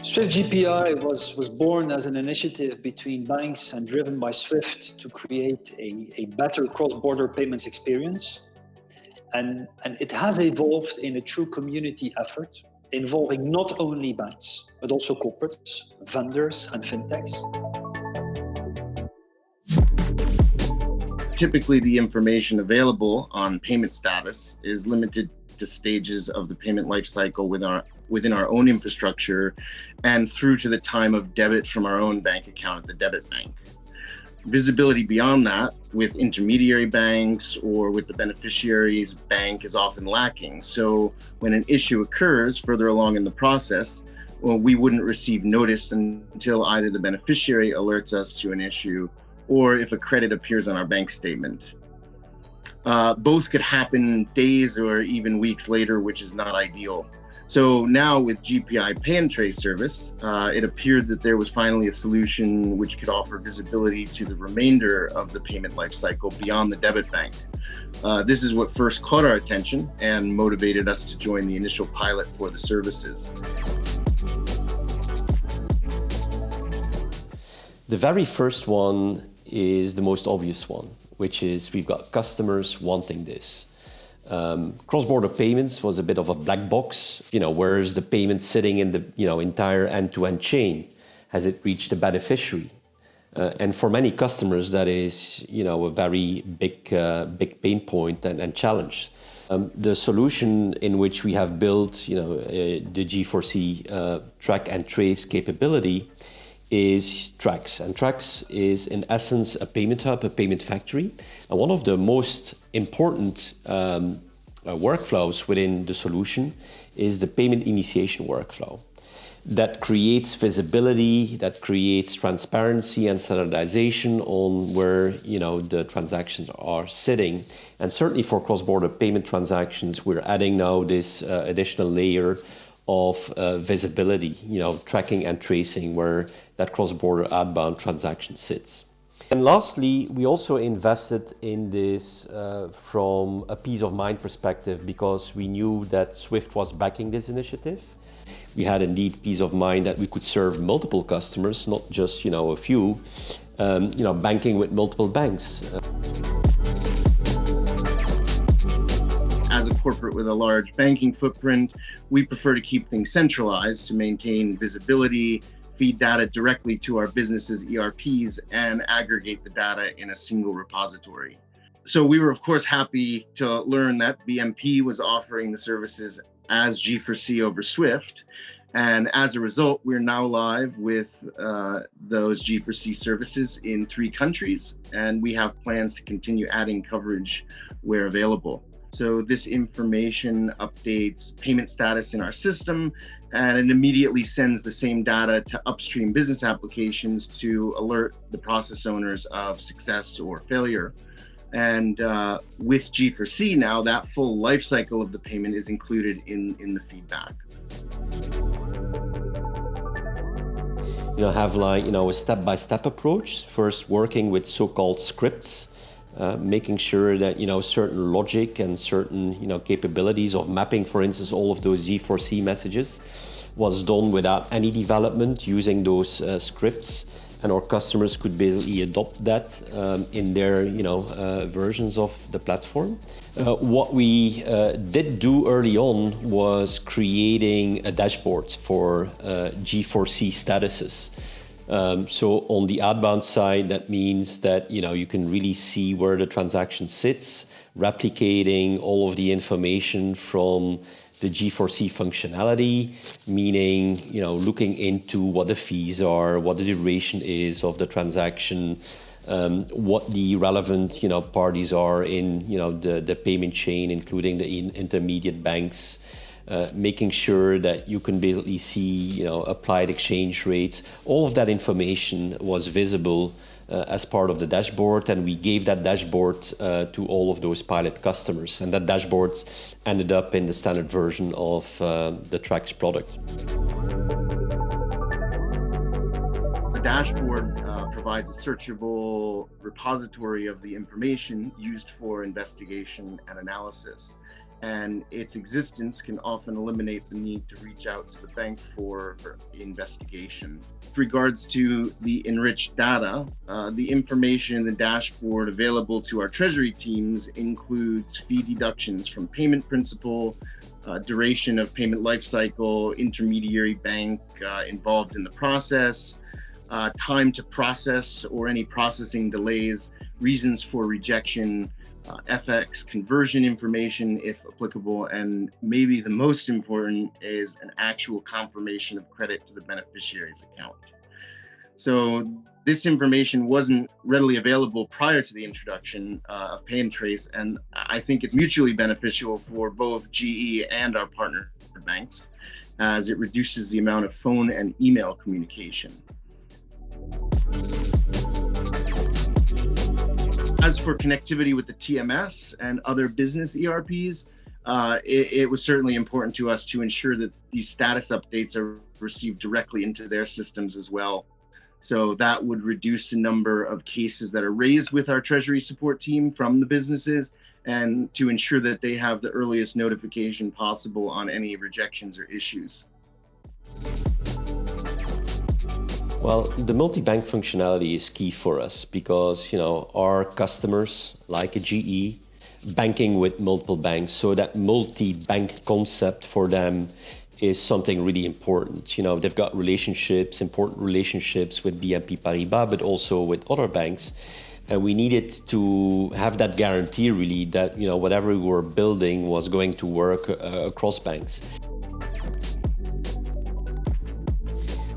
Swift GPI was born as an initiative between banks and driven by Swift to create a better cross-border payments experience. And it has evolved in a true community effort involving not only banks, but also corporates, vendors, and fintechs. Typically, the information available on payment status is limited to stages of the payment lifecycle within our own infrastructure and through to the time of debit from our own bank account at the debit bank. Visibility beyond that with intermediary banks or with the beneficiary's bank is often lacking. So when an issue occurs further along in the process, we wouldn't receive notice until either the beneficiary alerts us to an issue or if a credit appears on our bank statement. Both could happen days or even weeks later, which is not ideal. So now with GPI Pay and Trace service, it appeared that there was finally a solution which could offer visibility to the remainder of the payment lifecycle beyond the debit bank. This is what first caught our attention and motivated us to join the initial pilot for the services. The very first one is the most obvious one, which is we've got customers wanting this. Cross-border payments was a bit of a black box. Where is the payment sitting in the entire end-to-end chain? Has it reached the beneficiary? And for many customers, that is a very big pain point and challenge. The solution in which we have built the G4C track and trace capability is Trax. And Trax is in essence a payment hub, a payment factory. And one of the most important workflows within the solution is the payment initiation workflow. That creates visibility, that creates transparency and standardization on where the transactions are sitting. And certainly for cross-border payment transactions, we're adding now this additional layer of visibility, tracking and tracing where that cross-border outbound transaction sits. And lastly, we also invested in this from a peace of mind perspective because we knew that Swift was backing this initiative. We had indeed peace of mind that we could serve multiple customers, not just a few, banking with multiple banks. As a corporate with a large banking footprint, we prefer to keep things centralized to maintain visibility, feed data directly to our business's ERPs, and aggregate the data in a single repository. So we were, of course, happy to learn that BNP was offering the services as G4C over Swift. And as a result, we're now live with those G4C services in 3 countries, and we have plans to continue adding coverage where available. So this information updates payment status in our system, and it immediately sends the same data to upstream business applications to alert the process owners of success or failure. And with G4C now, that full life cycle of the payment is included in the feedback. Have a step-by-step approach, first working with so-called scripts, making sure that certain logic and certain capabilities of mapping, for instance, all of those G4C messages was done without any development using those scripts, and our customers could basically adopt that in their versions of the platform. What we did do early on was creating a dashboard for G4C statuses. So on the outbound side, that means that you can really see where the transaction sits, replicating all of the information from the G4C functionality, meaning looking into what the fees are, what the duration is of the transaction, what the relevant parties are in the payment chain, including the intermediate banks. Making sure that you can basically see applied exchange rates. All of that information was visible as part of the dashboard, and we gave that dashboard to all of those pilot customers, and that dashboard ended up in the standard version of the Trax product. The dashboard provides a searchable central repository of the information used for investigation and analysis. And its existence can often eliminate the need to reach out to the bank for investigation. With regards to the enriched data, the information in the dashboard available to our treasury teams includes fee deductions from payment principal, duration of payment lifecycle, intermediary bank involved in the process, time to process or any processing delays, reasons for rejection, FX conversion information if applicable, and maybe the most important is an actual confirmation of credit to the beneficiary's account. So this information wasn't readily available prior to the introduction of Pay and Trace, and I think it's mutually beneficial for both GE and our partner banks, as it reduces the amount of phone and email communication. As for connectivity with the TMS and other business ERPs, it was certainly important to us to ensure that these status updates are received directly into their systems as well. So that would reduce the number of cases that are raised with our treasury support team from the businesses, and to ensure that they have the earliest notification possible on any rejections or issues. Well, the multi-bank functionality is key for us because, our customers, like a GE, banking with multiple banks, so that multi-bank concept for them is something really important. They've got important relationships with BNP Paribas, but also with other banks. And we needed to have that guarantee really that, whatever we were building was going to work across banks.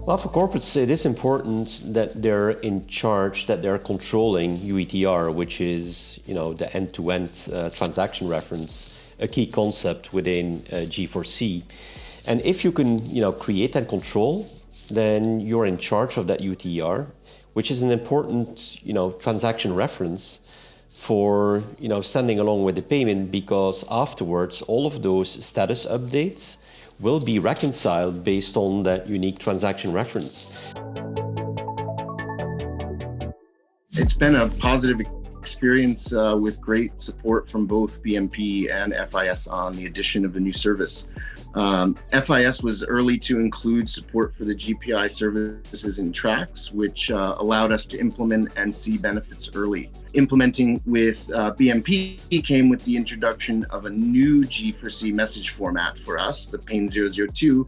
Well, for corporates, it is important that they're in charge, that they're controlling UETR, which is, the end-to-end transaction reference, a key concept within G4C. And if you can, create and control, then you're in charge of that UETR, which is an important, transaction reference for, standing along with the payment, because afterwards, all of those status updates will be reconciled based on that unique transaction reference. It's been a positive experience with great support from both BNP and FIS on the addition of the new service. FIS was early to include support for the GPI services in tracks, which allowed us to implement and see benefits early. Implementing with BNP came with the introduction of a new G4C message format for us, the PAIN 002,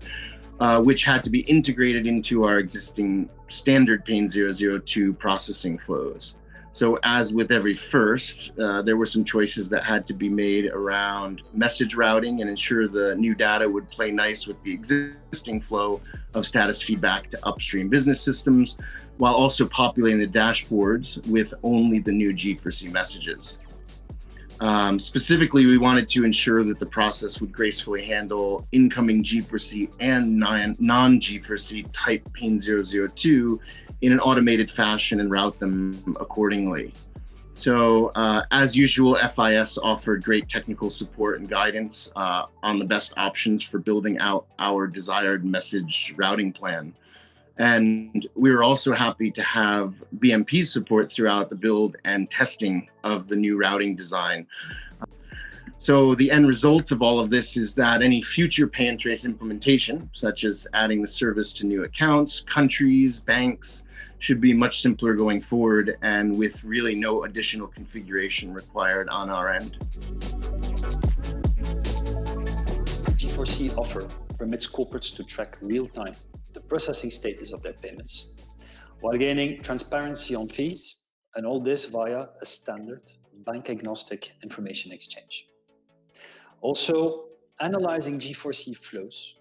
which had to be integrated into our existing standard PAIN 002 processing flows. So as with every first, there were some choices that had to be made around message routing and ensure the new data would play nice with the existing flow of status feedback to upstream business systems, while also populating the dashboards with only the new G4C messages. Specifically, we wanted to ensure that the process would gracefully handle incoming G4C and non-G4C type PAIN 002 in an automated fashion and route them accordingly. So as usual, FIS offered great technical support and guidance on the best options for building out our desired message routing plan. And we were also happy to have BNP's support throughout the build and testing of the new routing design. So the end result of all of this is that any future Pay and Trace implementation, such as adding the service to new accounts, countries, banks, should be much simpler going forward and with really no additional configuration required on our end. G4C offer permits corporates to track real-time the processing status of their payments, while gaining transparency on fees, and all this via a standard bank-agnostic information exchange. Also, analyzing G4C flows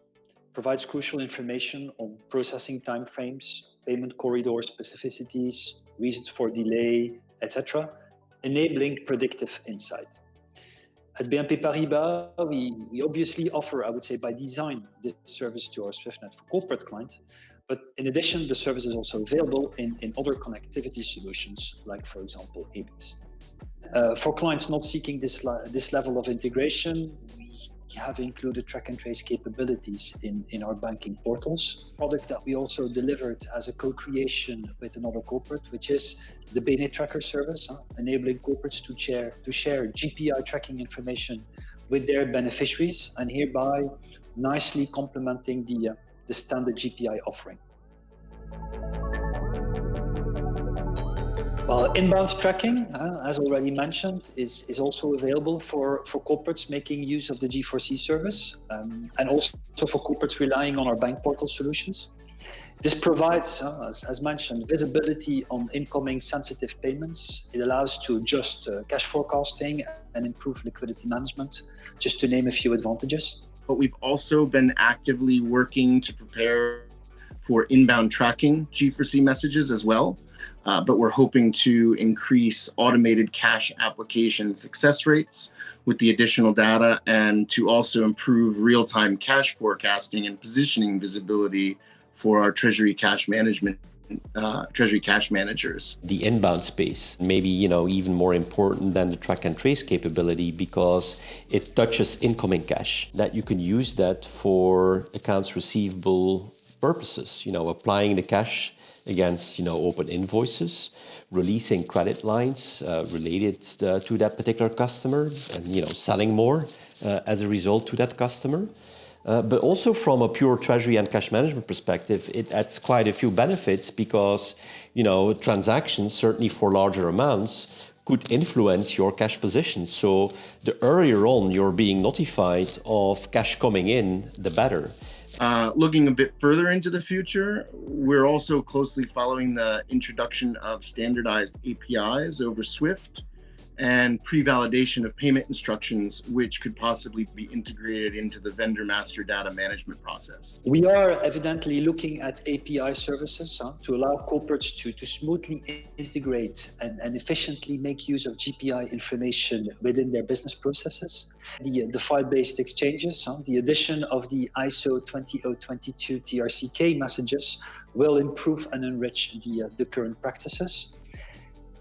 provides crucial information on processing timeframes, payment corridor specificities, reasons for delay, etc., enabling predictive insight. At BNP Paribas, we obviously offer, I would say by design, this service to our SwiftNet for corporate clients, but in addition, the service is also available in other connectivity solutions, like for example, ABIS. For clients not seeking this level of integration, have included track and trace capabilities in our banking portals. Product that we also delivered as a co-creation with another corporate, which is the BNE Tracker service, enabling corporates to share GPI tracking information with their beneficiaries, and hereby nicely complementing the standard GPI offering. Well, inbound tracking, as already mentioned, is also available for corporates making use of the G4C service, and also for corporates relying on our bank portal solutions. This provides, as mentioned, visibility on incoming sensitive payments. It allows to adjust cash forecasting and improve liquidity management, just to name a few advantages. But we've also been actively working to prepare for inbound tracking G4C messages as well. But we're hoping to increase automated cash application success rates with the additional data, and to also improve real-time cash forecasting and positioning visibility for our treasury cash managers. The inbound space, maybe even more important than the track and trace capability, because it touches incoming cash, that you can use that for accounts receivable purposes, applying the cash against open invoices, releasing credit lines related to that particular customer, and selling more as a result to that customer. But also from a pure treasury and cash management perspective, it adds quite a few benefits, because transactions, certainly for larger amounts, could influence your cash position. So the earlier on you're being notified of cash coming in, the better. Looking a bit further into the future, we're also closely following the introduction of standardized APIs over SWIFT and pre-validation of payment instructions, which could possibly be integrated into the vendor master data management process. We are evidently looking at API services to allow corporates to smoothly integrate and efficiently make use of GPI information within their business processes. The file-based exchanges, the addition of the ISO 20022 TRCK messages will improve and enrich the current practices.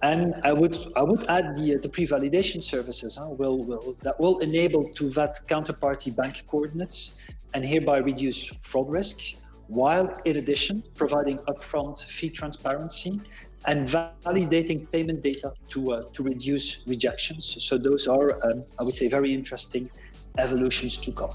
And I would add the pre-validation services that will enable to vet counterparty bank coordinates and hereby reduce fraud risk, while in addition providing upfront fee transparency and validating payment data to reduce rejections. So those are, I would say, very interesting evolutions to come.